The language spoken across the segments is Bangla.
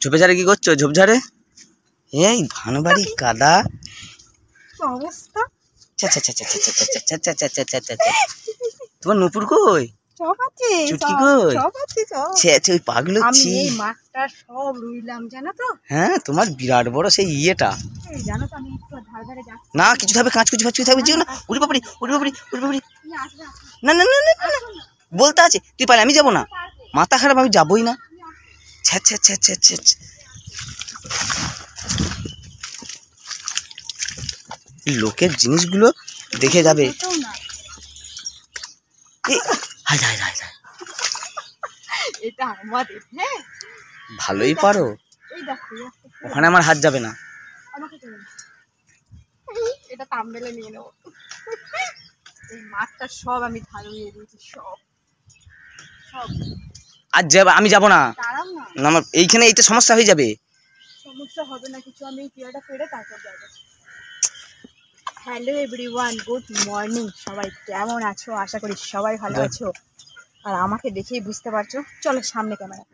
ঝোপঝাড়ে কি করছো? ঝোপঝাড়ে এই ধানবাড়ি কাদা অবস্থা। তোমার নুপুর কই? চুটকি কই? ওই পাগল মাঠটা সব রুইলাম জানো তো। হ্যাঁ তোমার বিরাট বড় সেই ইয়েটা জানো তো। আমি একটু ধারে ধারে যাচ্ছি না, কিছু থাকবে, কাঁচ কুচি ফাঁচকুচি থাকবে, যেও না। উড়ি বাপড়ি উড়ি বাপড়ি উড়ি বাপড়ি। না না না না বলতে আছে তুই পারে, আমি যাবো না। মাথা খারাপ, আমি যাবোই না। লোকের জিনিসগুলো দেখে যাবে। এটা আমাদের। হ্যাঁ ভালোই পারো। ওখানে আমার হাত যাবে না। এটা থাম্বনেলে নিয়ে নেব। এই মাঠটা সব আমি ধারিয়ে দিয়েছি, সব সব। আজ আমি যাবো না। আমার এইখানে এইটা সমস্যা হয়ে যাবে। সমস্যা হবে না কিছু, আমি পেয়ারটা পেড়ে তারপর যাবো। Hello everyone, good morning. সবাই কেমন আছো? আশা করি সবাই ভালো আছো। আর আমাকে দেখেই বুঝতে পারছো। চলো সামনে ক্যামেরা।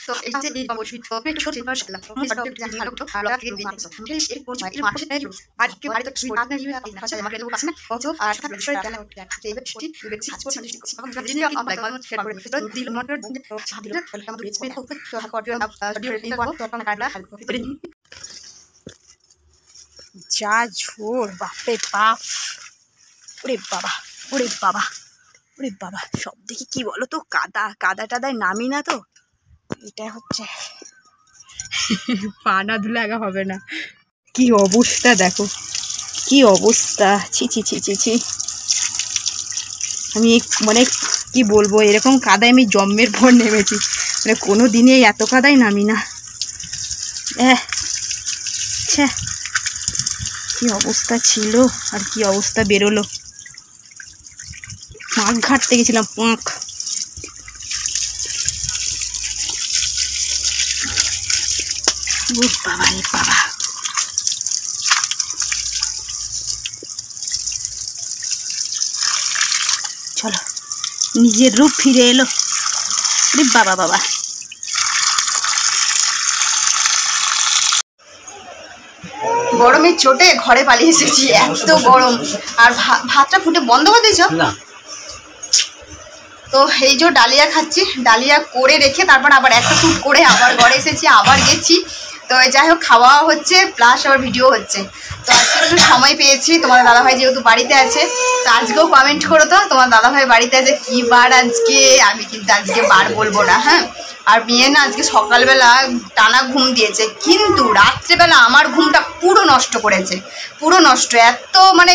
তো এই যে এই অবশ্যই তবে একটু সত্যি ভালো লাগলো। আমি সব কিছু জানি ভালো তো ভালো লাগে দিন আছে। ঠিক আছে, এরপর এই মাসে নেই আর কি বাড়িতে কি রাত নেই আপনি না চাই আমাকে লোক আছে না অথচ আর সাথে বিষয় গেল এই সত্যি দেখছি আজ পর্যন্ত দেখছি আমি জানি না আমি লাইক শেয়ার করে তো দিল মন্ডল সাথে দিল আমি রিচ পেয়ে হোক তো কর্ডিও ভিডিও রেটিং করব তো আপনারা কাটলা যা ঝোর বাপরে বাপ। ওরে বাবা ওরে বাবা ওরে বাবা, সব দেখি কি বলো তো, কাদা কাদা টাদায় নামি না তো। এটা হচ্ছে পা না ধুলে আগা হবে না। কি অবস্থা দেখো, কি অবস্থা। ছি ছি ছি ছি ছি। আমি মানে কি বলবো, এরকম কাদায় আমি জন্মের পর নেমেছি, মানে কোনো দিনে এত কাদায় নামি না। কি অবস্থা ছিল আর কি অবস্থা বেরোলো। পাঁক ঘাটতে গেছিলাম, পাঁক। বাবা রে বাবা, চলো নিজের রূপ ফিরে এলো। রে বাবা বাবা, গরমের চোটে ঘরে পালিয়ে এসেছি, এত গরম। আর ভাতটা ফুটে বন্ধ করে দিয়েছ না তো এই যে ডালিয়া খাচ্ছি। ডালিয়া করে রেখে তারপর আবার একটা শ্যুট করে আবার ঘরে এসেছি, আবার গেছি। তো যাই হোক, খাওয়া হচ্ছে প্লাস আবার ভিডিও হচ্ছে। তো আজকে একটু সময় পেয়েছি, তোমার দাদাভাই যেহেতু বাড়িতে আছে। তো আজকেও কমেন্ট করো তো তোমার দাদাভাই বাড়িতে আছে কি বার আজকে। আমি কিন্তু আজকে বার বলবো না, হ্যাঁ। আর মেয়ে না আজকে সকালবেলা টানা ঘুম দিয়েছে, কিন্তু রাত্রেবেলা আমার ঘুমটা পুরো নষ্ট করেছে, পুরো নষ্ট। এত মানে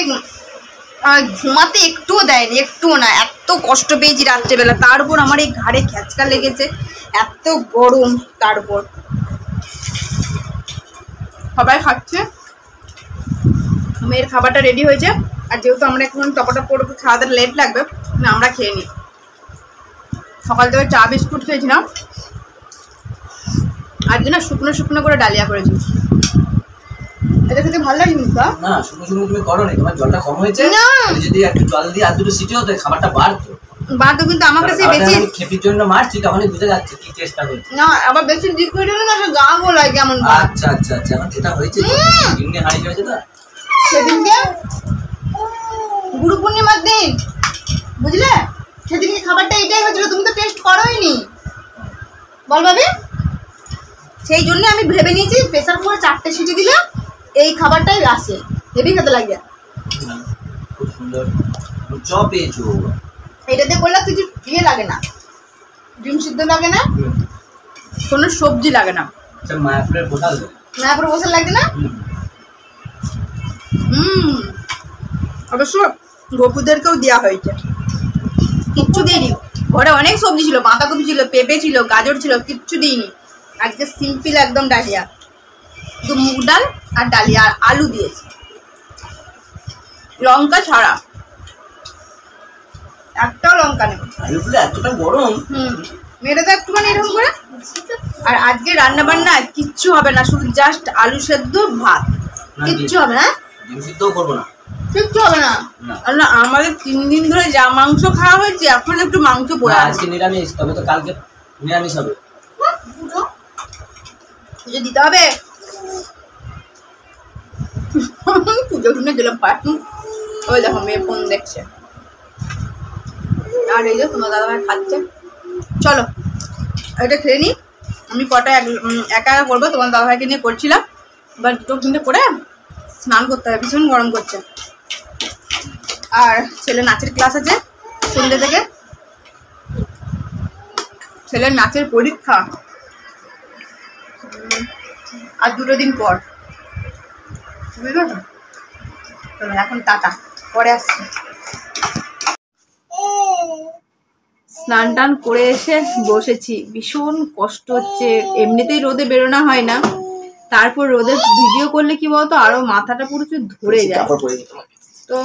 ঘুমাতে একটুও দেয়নি, একটুও না। এত কষ্ট পেয়েছি রাত্রেবেলা, তার উপর আমার এই ঘাড়ে খ্যাচকা লেগেছে, এত গরম। তার উপর সবাই খাচ্ছে, মেয়ের খাবারটা রেডি হয়েছে। আর যেহেতু আমরা এখন টপাটপ করবো, খাওয়া দাওয়া লেট লাগবে না, আমরা খেয়ে নিই। সকাল থেকে চা বিস্কুট খেয়েছিলাম, আজকে না শুকনো শুকনো করে ডালিয়া করেছি। এটা খেতে ভালো লাগে কিন্তু না, শুকনো শুকনো তুমি করো না, তোমার জলটা কম হয়েছে না। যদি একটু জল দিয়ে আর দুটো সিটি হতো খাবারটা বাড়তো, কিন্তু আমার কাছে বেশি খেপির জন্য মারছি, তখনই বুঝে যাচ্ছে কি চেষ্টা করছি না। আবার বেশি লিকুইড হলে না গা গোলায় কেমন। আচ্ছা আচ্ছা আচ্ছা, এখন যেটা হয়েছে এমনি হারিয়ে গেছে। তো সেদিনকে গুরু পূর্ণিমার দিন বুঝলে, সেদিনকে খাবারটা এটাই হয়েছিল, তুমি তো টেস্ট করোইনি বল ভাবি। সেই জন্য আমি ভেবে নিয়েছি প্রেসার কুকারে 4টে সিটি দিলে এই খাবারটাই আসে, হেভি খেতে লাগে। খুব সুন্দর চপ পেয়েছো, এটাতে করলে কিছু ইয়ে লাগে না, ডিম সিদ্ধ লাগে না, কোনো সবজি লাগে না। মায়াপুরের বসাল লাগে না। অবশ্য গোপুদেরকেও দেওয়া হয়েছে, কিচ্ছু দিইনি। ঘরে অনেক সবজি ছিল, বাঁধাকপি ছিল, পেঁপে ছিল, গাজর ছিল, কিচ্ছু দিইনি। আজকে সিম্পল একদম ডালিয়া, তো মুগ ডাল আর ডালিয়া আর আলু দিয়েছি, লঙ্কা ছাড়া, একটাও লঙ্কা নেই। এতটা গরম, মেরে তো একটুখানি এরকম করে। আর আজকে রান্না বান্না কিচ্ছু হবে না, শুধু জাস্ট আলু সেদ্ধ ভাত, কিচ্ছু হবে না। ডিম সিদ্ধও করবো না, কিচ্ছু হবে না। না আমাদের 3 দিন ধরে যা মাংস খাওয়া হয়েছে এখন একটু মাংস পড়ে আছে। আজকে নিরামিষ, তবে তো কালকে নিরামিষ হবে। পুজো দিতে হবে। পুজো শুনে দিলাম পাঠ। ওই দেখো মেয়ে ফোন দেখছে আর এই যে তোমার দাদাভাই খাচ্ছে। চলো এটা খেয়ে নিই। আমি কটা একা করবো, তোমার দাদাভাইকে নিয়ে করছিলাম। এবার দুটো কিনতে করে স্নান করতে হবে, ভীষণ গরম করছে। আর ছেলে নাচের ক্লাস আছে সন্ধ্যে থেকে, ছেলের নাচের পরীক্ষা আর 2 দিন পর, বুঝলো তো? এখন টাটা, পরে আসছি। স্নান টান করে এসে বসেছি, ভীষণ কষ্ট হচ্ছে। এমনিতেই রোদে বেরোনো হয় না, তারপর রোদে ভিডিও করলে কি বলতো আরো মাথাটা পুরো ধরে যায়। তো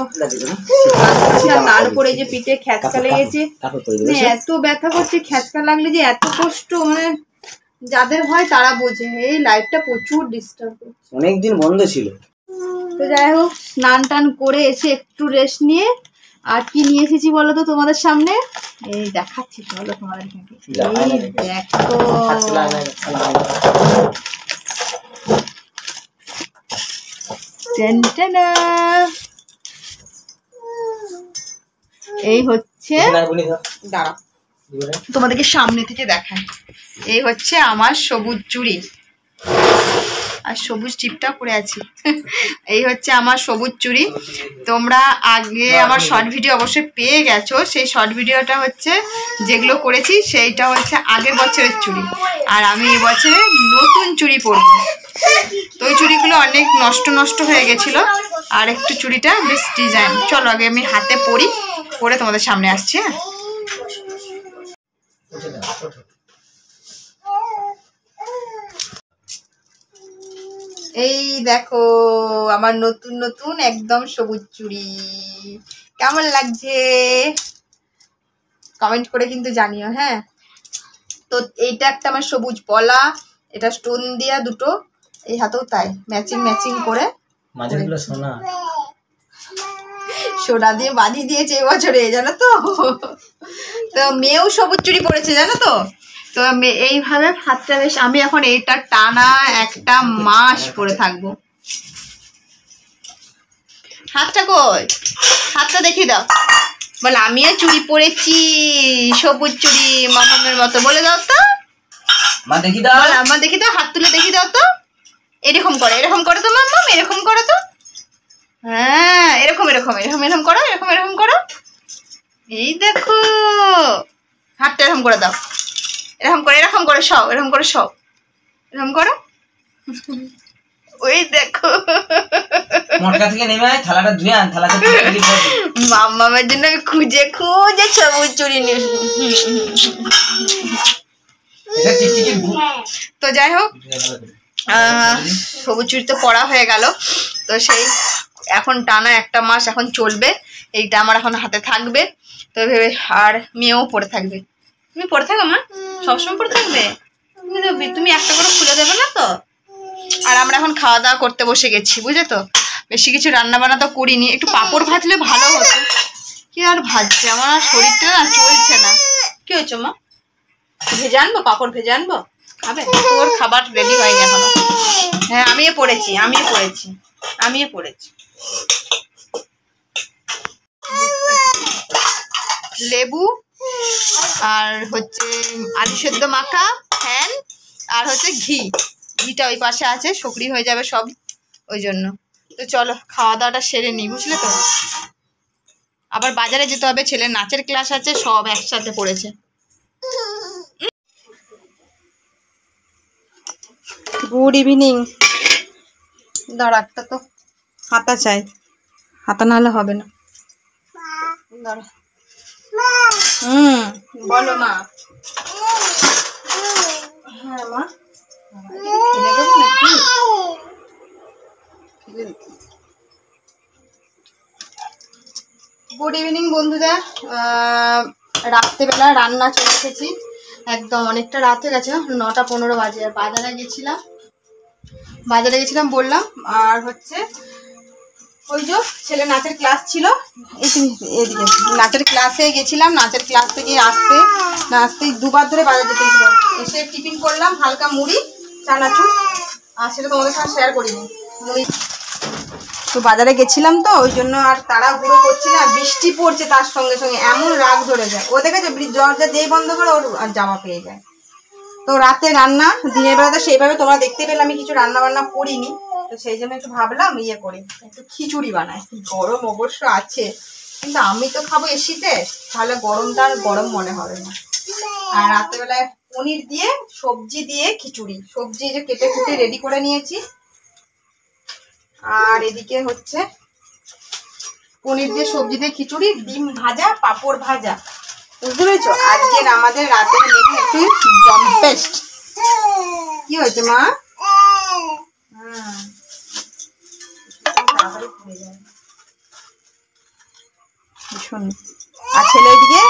তারপরে যে পিঠে খ্যাচকা লেগেছে, এত ব্যথা করছে, খ্যাচকা লাগলে যে এত কষ্ট, মানে যাদের হয় তারা বোঝে। এই লাইফটা প্রচুর ডিস্টার্ব করছে, অনেকদিন বন্ধ ছিল। তো যাই হোক স্নান টান করে এসে একটু রেস্ট নিয়ে আর কি নিয়ে এসেছি বলো তো তোমাদের সামনে, এই দেখাচ্ছি চলো তোমাদের। দেখো এই হচ্ছে, দাঁড়া তোমাদেরকে সামনে থেকে দেখায়। এই হচ্ছে আমার সবুজ চুড়ি আর সবুজ টিপটা পরে আছি। এই হচ্ছে আমার সবুজ চুড়ি। তোমরা আগে আমার শর্ট ভিডিও অবশ্যই পেয়ে গেছো। সেই শর্ট ভিডিওটা হচ্ছে যেগুলো করেছি সেইটা হচ্ছে আগের বছরের চুড়ি, আর আমি এবছরে নতুন চুড়ি পরবো। তো ওই চুড়িগুলো অনেক নষ্ট হয়ে গেছিলো, আর একটু চুড়িটা বেশ ডিজাইন। চলো আগে আমি হাতে পরি, পরে তোমাদের সামনে আসছি। হ্যাঁ এই দেখো আমার নতুন নতুন একদম সবুজ চুড়ি, কেমন লাগছে কমেন্ট করে কিন্তু জানিও। হ্যাঁ তো এইটা একটা আমার সবুজ পলা, এটা স্টোন দিয়া দুটো, এই হাতেও তাই ম্যাচিং করে মাঝেরগুলো সোনা সোনা দিয়ে বাঁধিয়ে দিয়েছে এবছরে, জানো তো। তো মেয়েও সবুজ চুড়ি পরেছে জানো তো। তো এইভাবে হাতটা বেশ, আমি এখন এইটা টানা 1 মাস পরে থাকবো। হাতটা কই, হাতটা দেখিয়ে দাও, বলে আমিও চুড়ি পরেছি সবুজ চুড়ি মামামের মতো, বলে দাও তো। মা দেখি দাও, আমার দেখি দাও, হাত তুলে দেখি দাও তো। এরকম করো তো মাম্মাম, এরকম করো তো। হ্যাঁ এরকম করো। এই দেখো হাতটা এরকম করে দাও, এরকম করে সব, এরকম করো। ওই দেখো মটকা থেকে নেমে থালাটা ধুয়ে আন, থালাটা মাম্মামের জন্য আমি খুঁজে সবুজ চুড়ি নিয়ে। তো যাই হোক সবুজ চুড়ি তো পরা হয়ে গেল। তো সেই এখন টানা 1 মাস এখন চলবে, এইটা আমার এখন হাতে থাকবে। তো ভেবে, আর মেয়েও পরে থাকবে। তুমি পরে থাকো মা, সবসময় পরে থাকবে তুমি, একটা করে খুলে দেবে না তো। আর আমরা এখন খাওয়া দাওয়া করতে বসে গেছি, বুঝলে তো। বেশি কিছু রান্না বান্না তো করিনি, একটু পাঁপড় ভাজলে ভালো হতো, কি আর ভাজছে, আমার আর শরীরটা না চলছে না। কি হয়েছে মা, ভেজে আনবো, পাঁপড় ভেজে আনবো, খাবে? তোর খাবার রেডি হয়নি এখনো। হ্যাঁ আমিও পড়েছি। লেবু আর হচ্ছে আলু সেদ্ধ মাখা, ফ্যান, আর হচ্ছে ঘিটা ওই পাশে আছে, শুকরি হয়ে যাবে সব, ওই জন্য। তো চলো খাওয়া দাওয়াটা সেরে নিই, বুঝলে তো। আবার বাজারে যেতে হবে, ছেলের নাচের ক্লাস আছে, সব একসাথে পড়েছে। Good evening. দাঁড়া, একটা তো হাতা চাই, হাতা নাহলে হবে না। দাঁড়া। বলো মা। হ্যাঁ মা, গুড ইভিনিং বন্ধুরা। রাত্রেবেলা রান্না চলে এসেছি, একদম অনেকটা রাত হয়ে গেছে, 9:15 বাজে। আর বাজারে গেছিলাম বললাম, আর হচ্ছে ওই যে ছেলে নাচের ক্লাস ছিল, এদিকে নাচের ক্লাসে গেছিলাম, নাচের ক্লাস থেকে আসতেই দুবার ধরে বাজার যেতে ছিল। এসে টিফিন করলাম হালকা মুড়ি চানাচুর, আর সেটা তোমাদের সাথে শেয়ার করিনি। মুড়ি তো বাজারে গেছিলাম তো ওই জন্য আর তাড়াহুড়ো করছি না, বৃষ্টি পড়ছে তার সঙ্গে সঙ্গে, এমন রাগ ধরে যায়। ও দেখেছে দরজা যেই বন্ধ করে ওর জামা পেয়ে যায়। তো রাতে রান্না, দিনের বেলাতে সেইভাবে তোমরা দেখতে পেলে আমি কিছু রান্না বান্না করিনি, তো সেই জন্য একটু ভাবলাম করি, একটু খিচুড়ি বানাই। গরম অবশ্য আছে, কিন্তু আমি তো খাবো এসিতে, তাহলে গরমটা আর গরম মনে হবে না। আর রাত্রেবেলায় পনির দিয়ে সবজি দিয়ে খিচুড়ি, সবজি যে কেটে কুটে রেডি করে নিয়েছি। আর এদিকে হচ্ছে পনির দিয়ে সবজি দিয়ে খিচুড়ি, ডিম ভাজা, পাঁপড় ভাজা। বুঝতে পেরেছো? আজকের আমাদের রাতের মেনু একটু জম্পেস্ট। কি হয়েছে মা? আর ছেলে এদিকে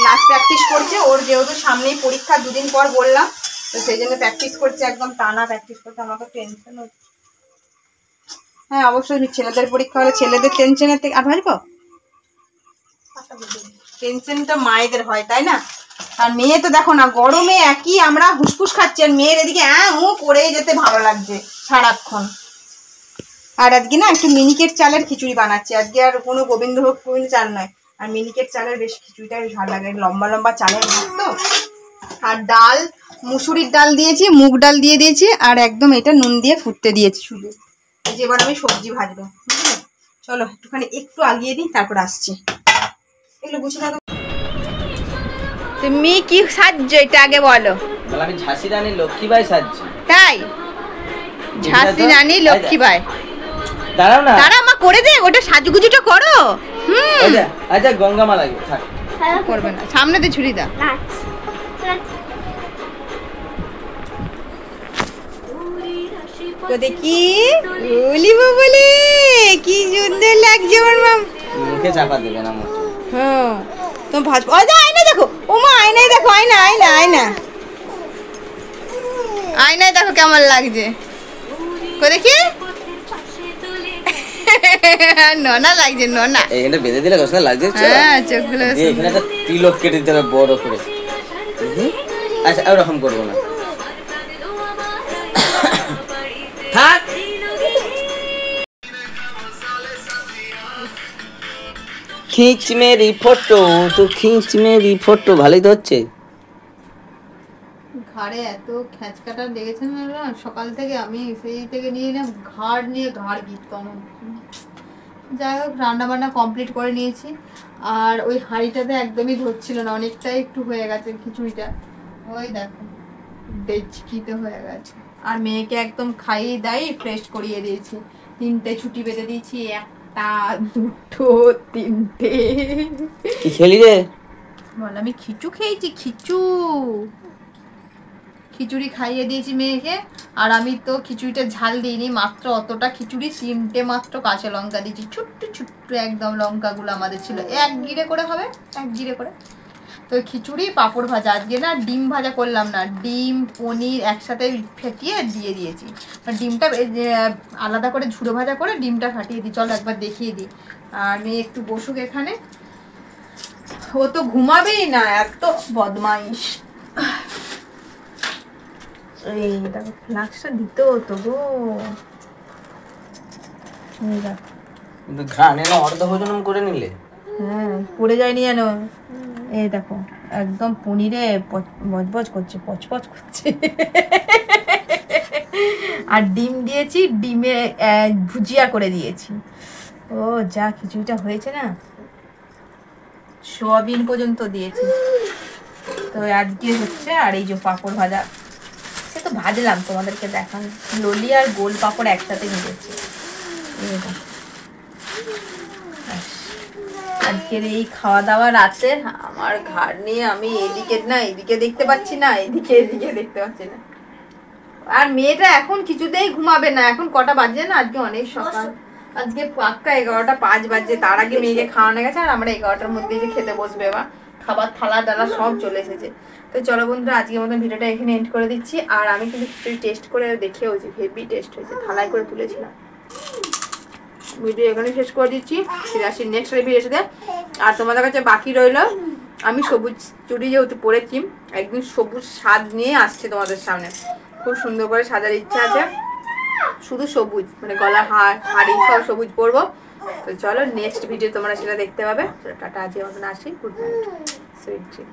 নাচ প্র্যাকটিস করছে, ওর যেহেতু সামনেই পরীক্ষা, দুদিন পর বললাম, তো সেই জন্য প্র্যাকটিস করছে, একদম টানা প্র্যাকটিস করছে। আমাকে টেনশন হচ্ছে। হ্যাঁ অবশ্যই, ছেলেদের পরীক্ষা হলে ছেলেদের টেনশনের থেকে আর ভাববো, টেনশনটা মায়েদের হয় তাই না? আর মেয়ে তো দেখো না, গরমে একই আমরা হুসফুস খাচ্ছি, আর মেয়ের এদিকে করেই যেতে ভালো লাগছে সারাক্ষণ। আর আজকে না একটু মিনিকেট চালের খিচুড়ি বানাচ্ছি আজকে, আর কোনো গোবিন্দভোগ চাল নয়, আর মিনিকেট চালের বেশ খিচুড়িটা বেশ ভালো লাগে, লম্বা লম্বা চালের ভাত তো। আর ডাল, মুসুরির ডাল দিয়েছি, মুগ ডাল দিয়ে দিয়েছি, আর একদম এটা নুন দিয়ে ফুটতে দিয়েছি শুধু। এই যে এবার আমি সবজি ভাজবো। চলো একটুখানি একটু আগিয়ে দিই, তারপর আসছি। এগুলো গুছিয়ে দাও। তুমি কি সাজছো এটা আগে বলো। আমি ঝাঁসি রানী লক্ষ্মীবাই সাজছি। তাই? ঝাঁসি রানী লক্ষ্মীবাই। দাঁড়াও না, দাঁড়া মা করে দে, ওটা সাজুগুজুটা করো। আচ্ছা গঙ্গামা লাগে, থাক করবে না, সামনে দিয়ে ছুরি দাও। তো দেখি বলি বলে কি সুন্দর লাগছে ওর মা। মুখে চাপা দেবে না মোটে। হ্যাঁ তুমি ভাজবো। আয়না দেখো, ও মা আয়নায় দেখো, আয়না আয়না আয়না আয়নায় দেখো কেমন লাগছে। কো দেখি ননা লাগছে, ননা। এইটা বেঁধে দিলে কষ্ট লাগছে। হ্যাঁ চোখগুলো এখানে একটা তিলক কেটে দিতে হবে বড় করে। আচ্ছা ওরকম করবো না, থাক। খিঁচ মেরি ফটো, তো খিঁচ মেরি ফটো। ভালোই তো হচ্ছে। ঘাড়ে এত খ্যাচকাটা লেগেছে না সকাল থেকে, আমি সেই থেকে নিয়ে না ঘাড় নিয়ে ঘাড় গিয়ে। যাই হোক রান্না বান্না কমপ্লিট করে নিয়েছি, আর ওই হাঁড়িটাতে একদমই ধরছিল না, অনেকটাই একটু হয়ে গেছে খিচুড়িটা। ওই দেখো ডেচকিতে হয়ে গেছে। আর মেয়েকে একদম খাইয়ে দাইয়ে ফ্রেশ করিয়ে দিয়েছি, 3টে ছুটি বেঁধে দিয়েছি, 1টা 2টো 3টে। কি খেলি রে? বল আমি খিচু খেয়েছি, খিচুড়ি খাইয়ে দিয়েছি মেয়েকে। আর আমি তো খিচুড়িটা ঝাল দিইনি, মাত্র অতটা খিচুড়ি, 3টে মাত্র কাঁচা লঙ্কা দিয়েছি, ছোট্ট ছোট্ট একদম লঙ্কাগুলো আমাদের ছিল, 1 গিরে করে হবে, 1 গিরে করে। তো খিচুড়ি পাঁপড় ভাজা, আজকে না ডিম ভাজা করলাম না, ডিম পনির একসাথে ফেটিয়ে দিয়ে দিয়েছি। ডিমটা আলাদা করে ঝুড়ো ভাজা করে ডিমটা ফাটিয়ে দিই, চলো একবার দেখিয়ে দিই। আর মেয়ে একটু বসুক এখানে, ও তো ঘুমাবেই না, এত বদমাইশ। এই দেখো ফ্লাক্সটা দিতে হতো গো। কিন্তু ঘানে না অর্ধ ভোজন করে নিলে। হ্যাঁ পড়ে যায়নি যেন। এই দেখো একদম পনিরে বজবজ করছে, পচপচ করছে। আর ডিম দিয়েছি, ডিমে ভুজিয়া করে দিয়েছি। ও যা খিচুড়িটা হয়েছে না, সোয়াবিন পর্যন্ত দিয়েছি। তো আজকে হচ্ছে, আর এই যে পাঁপড় ভাজা, সে তো ভাজলাম তোমাদেরকে দেখান, ললি আর গোল পাঁপড় একসাথে মিলেছে। আজকের এই খাওয়া দাওয়া রাতে আমার ঘাড় নিয়ে আমি এদিকে দেখতে পাচ্ছি না, এদিকে দেখতে পাচ্ছি না। আর মেয়েটা এখন কিছুতেই ঘুমাবে না। এখন কটা বাজে না, আজকে অনেক সকাল, আজকে পাক্কা 11টা 5 বাজে। তার আগে মেয়েকে খাওয়ানো গেছে, আর আমরা 11টার মধ্যে যে খেতে বসবে, বা খাবার থালা ডালা সব চলে এসেছে। তো চলো বন্ধুরা আজকের মতন ভিডিওটা এখানে এন্ড করে দিচ্ছি। আর আমি কিন্তু টেস্ট করে দেখেওছি, হেভি টেস্ট হয়েছে, থালায় করে তুলেছিলাম। ভিডিও এখানে শেষ করে দিচ্ছি। ফিরে আসি নেক্সট ভিডিওর সাথে। আর তোমাদের কাছে বাকি রইল আমি সবুজ চুড়ি যেহেতু পরেছি, একদিন সবুজ স্বাদ নিয়ে আসছে তোমাদের সামনে। খুব সুন্দর করে সাজার ইচ্ছা আছে, শুধু সবুজ, মানে গলার হাড়ি সব সবুজ পরবো। তো চলো নেক্সট ভিডিও তোমরা সেটা দেখতে পাবে। টাটা, আজকে মতন আসি, গুড নাইট, সুইট ড্রিম।